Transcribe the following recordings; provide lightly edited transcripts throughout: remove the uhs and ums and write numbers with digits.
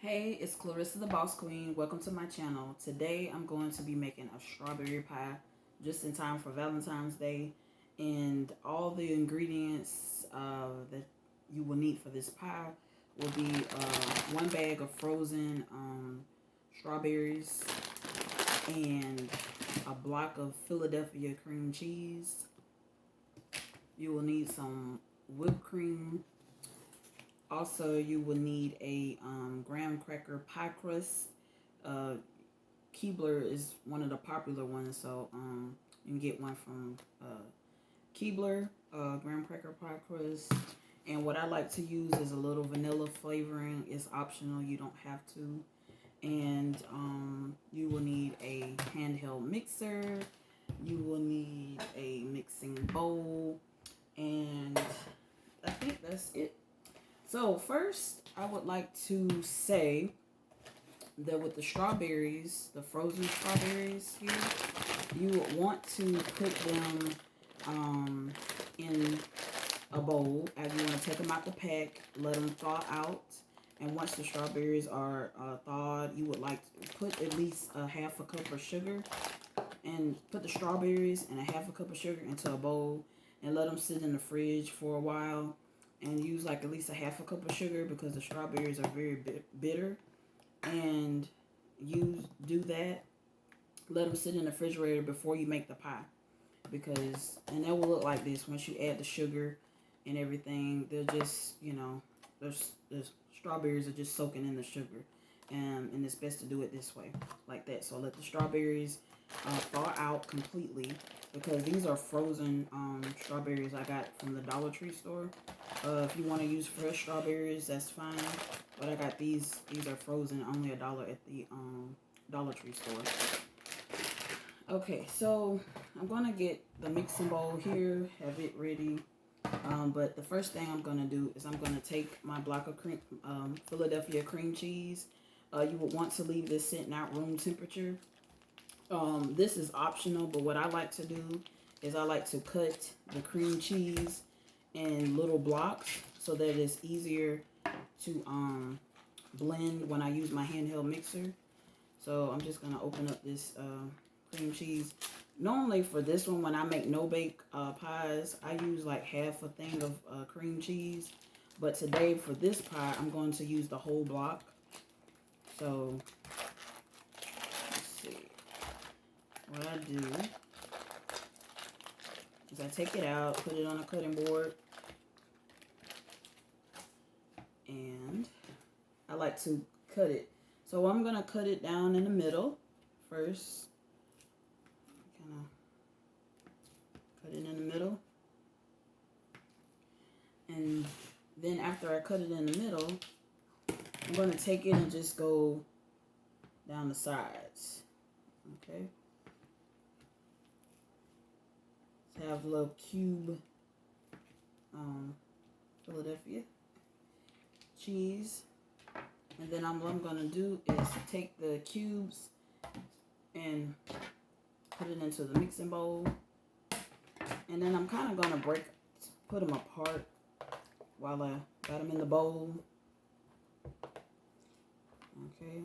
Hey, it's Clarissa the Boss Queen. Welcome to my channel. Today I'm going to be making a strawberry pie just in time for Valentine's Day. And all the ingredients that you will need for this pie will be one bag of frozen strawberries and a block of Philadelphia cream cheese. You will need some whipped cream. Also, you will need a graham cracker pie crust. Keebler is one of the popular ones, so you can get one from Keebler, graham cracker pie crust. And what I like to use is a little vanilla flavoring. It's optional, you don't have to. And you will need a handheld mixer. You will need a mixing bowl. And I think that's it. So first, I would like to say that with the strawberries, the frozen strawberries here, you want to put them in a bowl. As you want to take them out the pack, let them thaw out. And once the strawberries are thawed, you would like to put at least a half a cup of sugar and put the strawberries and a half a cup of sugar into a bowl and let them sit in the fridge for a while. And use like at least a half a cup of sugar because the strawberries are very bitter. And you do that. Let them sit in the refrigerator before you make the pie. And that will look like this once you add the sugar and everything. They'll just, the strawberries are just soaking in the sugar. And it's best to do it this way, like that. So let the strawberries thaw out completely. Because these are frozen strawberries I got from the Dollar Tree store. If you want to use fresh strawberries, that's fine. But I got these. These are frozen, only $1 at the Dollar Tree store. Okay, so I'm going to get the mixing bowl here, have it ready. But the first thing I'm going to do is I'm going to take my block of Philadelphia cream cheese. You would want to leave this sitting out room temperature. This is optional, but what I like to do is I like to cut the cream cheese in little blocks so that it's easier to blend when I use my handheld mixer. So I'm just going to open up this cream cheese. Normally for this one, when I make no-bake pies, I use like half a thing of cream cheese. But today for this pie, I'm going to use the whole block. So what I do is I take it out, put it on a cutting board, and I like to cut it. So I'm going to cut it down in the middle first. Kind of cut it in the middle. And then after I cut it in the middle, I'm going to take it and just go down the sides. Okay. Have a little cube Philadelphia cheese. And then what I'm going to do is take the cubes and put it into the mixing bowl. And then I'm kind of going to put them apart while I got them in the bowl. Okay.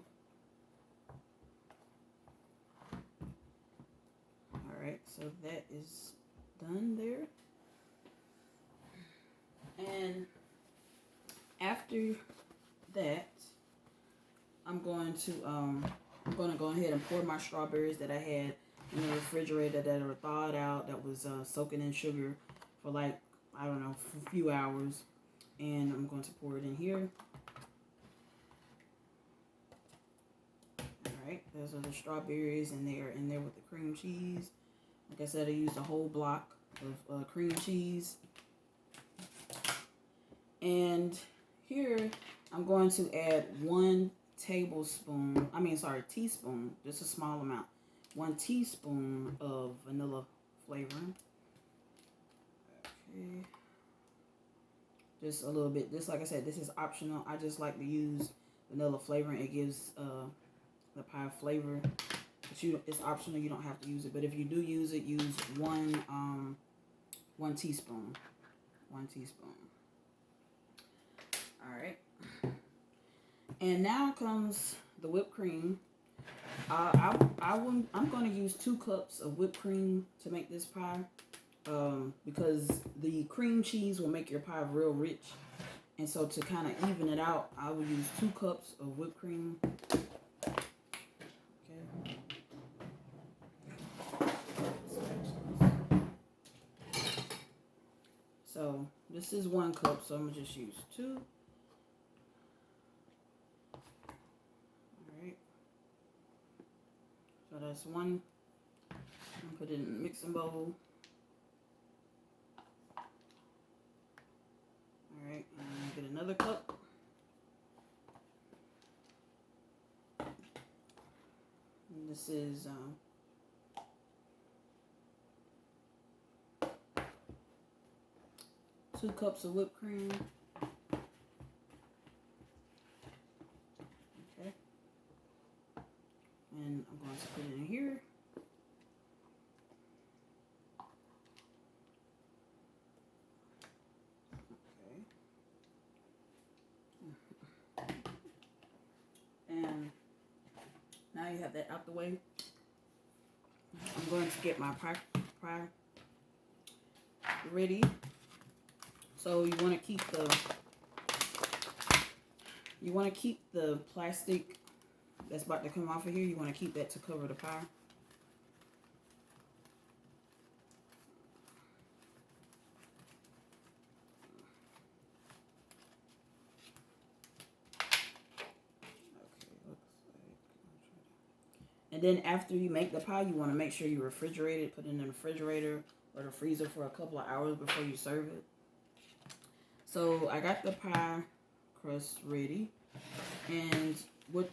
Alright, so that is done there. And after that, I'm going to go ahead and pour my strawberries that I had in the refrigerator that are thawed out, that was soaking in sugar for like, I don't know, for a few hours. And I'm going to pour it in here. Alright, those are the strawberries, and they are in there with the cream cheese. Like I said, I used a whole block of cream cheese. And here I'm going to add teaspoon, just a small amount. 1 teaspoon of vanilla flavoring. Okay. Just a little bit. Just like I said, this is optional. I just like to use vanilla flavoring. It gives the pie flavor. But it's optional. You don't have to use it. But if you do use it, use one teaspoon. 1 teaspoon. All right. And now comes the whipped cream. I'm going to use 2 cups of whipped cream to make this pie, because the cream cheese will make your pie real rich. And so to kind of even it out, I will use 2 cups of whipped cream. Okay. So this is 1 cup, so I'm going to just use 2. Alright. So that's 1. I'm put it in the mixing bowl. Alright, and get another cup. And this is 2 cups of whipped cream. Okay. And I'm going to put it in here. Okay. And now you have that out the way. I'm going to get my pie ready. So you want to keep the plastic that's about to come off of here. You want to keep that to cover the pie. And then after you make the pie, you want to make sure you refrigerate it. Put it in the refrigerator or the freezer for a couple of hours before you serve it. So I got the pie crust ready. And what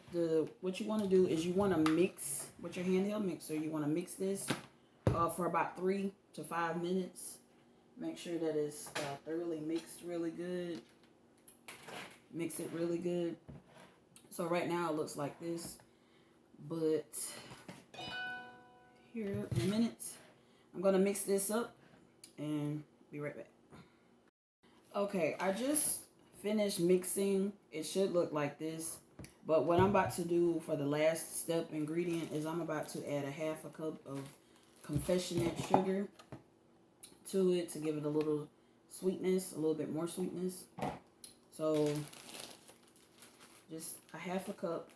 you want to do is you want to mix with your handheld mixer. You want to mix this for about 3 to 5 minutes. Make sure that it's thoroughly mixed really good. Mix it really good. So right now it looks like this. But here in a minute, I'm going to mix this up and be right back. Okay, I just finished mixing. It should look like this. But what I'm about to do for the last step ingredient is I'm about to add a 1/2 cup of confectionate sugar to it to give it a little sweetness, a little bit more sweetness. So just a 1/2 cup.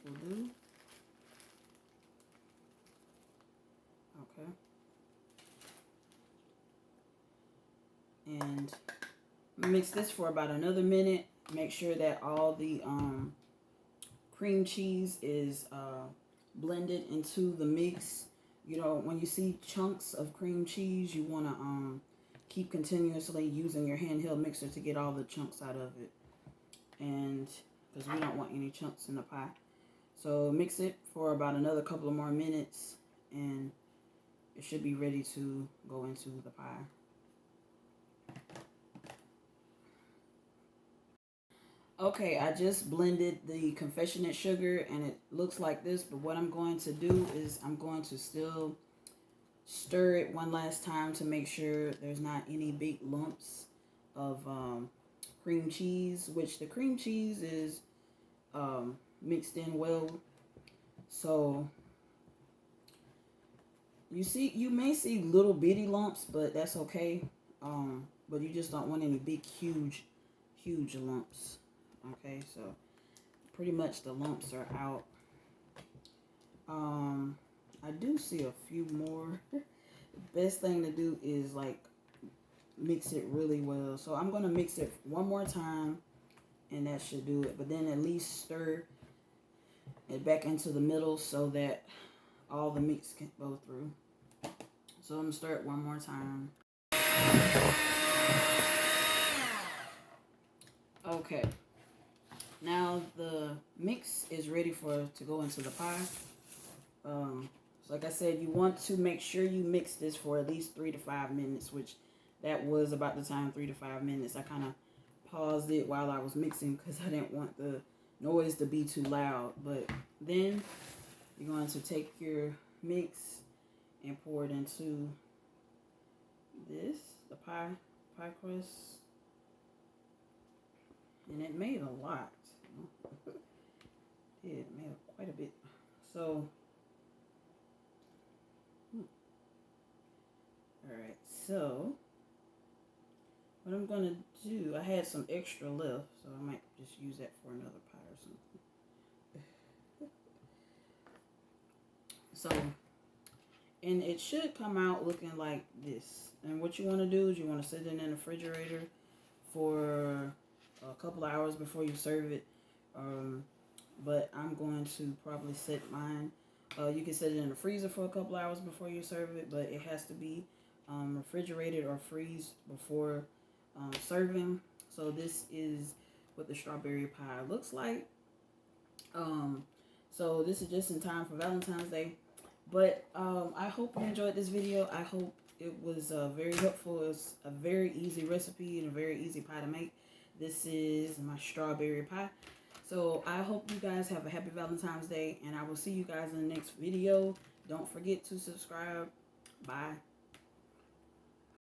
Will do. Okay. And mix this for about another minute. Make sure that all the cream cheese is blended into the mix. You know, when you see chunks of cream cheese, you want to keep continuously using your handheld mixer to get all the chunks out of it. And because we don't want any chunks in the pie. So mix it for about another couple of more minutes and it should be ready to go into the pie. Okay, I just blended the confectionate sugar and it looks like this, but what I'm going to do is I'm going to still stir it one last time to make sure there's not any big lumps of cream cheese, which the cream cheese is mixed in well. So you may see little bitty lumps, but that's okay. But you just don't want any big huge lumps. Okay, so pretty much the lumps are out. I do see a few more. The best thing to do is like mix it really well. So I'm gonna mix it one more time and that should do it. But then at least stir it back into the middle so that all the mix can go through. So I'm gonna stir it one more time. Okay. Now the mix is ready to go into the pie. So like I said, you want to make sure you mix this for at least 3 to 5 minutes, which that was about the time, 3 to 5 minutes. I kind of paused it while I was mixing because I didn't want the noise to be too loud. But then you're going to take your mix and pour it into the pie pie crust. And it made a lot. It made quite a bit. So, alright, so what I'm gonna do, I had some extra left, so I might just use that for another pie or something. So, and it should come out looking like this. And what you want to do is you want to set it in the refrigerator for a couple of hours before you serve it. But I'm going to probably set mine. You can set it in the freezer for a couple of hours before you serve it, but it has to be refrigerated or freeze before serving. So this is what the strawberry pie looks like. So this is just in time for Valentine's Day. But I hope you enjoyed this video. I hope it was very helpful. It's a very easy recipe and a very easy pie to make. This is my strawberry pie. So I hope you guys have a happy Valentine's Day, and I will see you guys in the next video. Don't forget to subscribe. Bye.